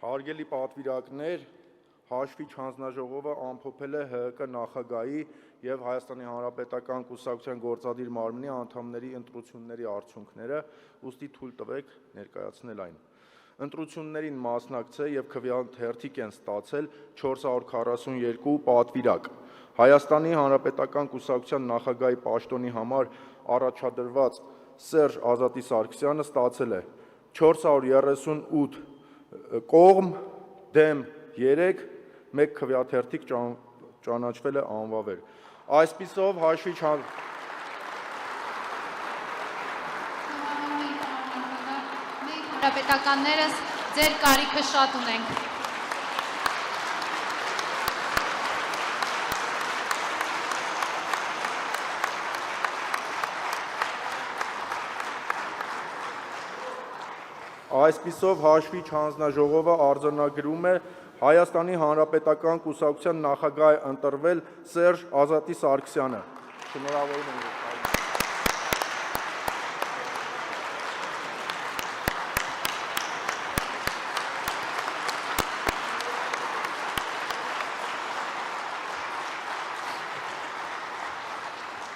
Հարգելի պատվիրակներ, հաշվիչ հանձնաժողովը ամփոփել է ՀՀԿ նախագահի և Հայաստանի Հանրապետական կուսակցության գործադիր մարմնի անդամների ընտրությունների արդյունքները, ուստի թույլ տվեք ներկայացնել այն։ Ընտրություններին մասնակցել և քվեաթերթիկ են ստացել 442 պատվիրակ։ Հայաստանի Հանրապետական կուսակցության նախագահի պաշտոնի համար առաջադրված Սերժ Ազատի Սարգսյանը ստացել է 438 կողմ, դեմ 3, 1 քվեաթերթիկ ճանաչվել է անվավեր։ Այսպիսով հաշվիչ հանրապետականներս ձեր կարիքը շատ ունենք։ Այսպիսով հաշվիչ հանձնաժողովը արձանագրում է Հայաստանի Հանրապետական կուսակցության նախագահ է ընտրվել Սերժ Ազատի Սարգսյանը։ Շնորհավորում եմ։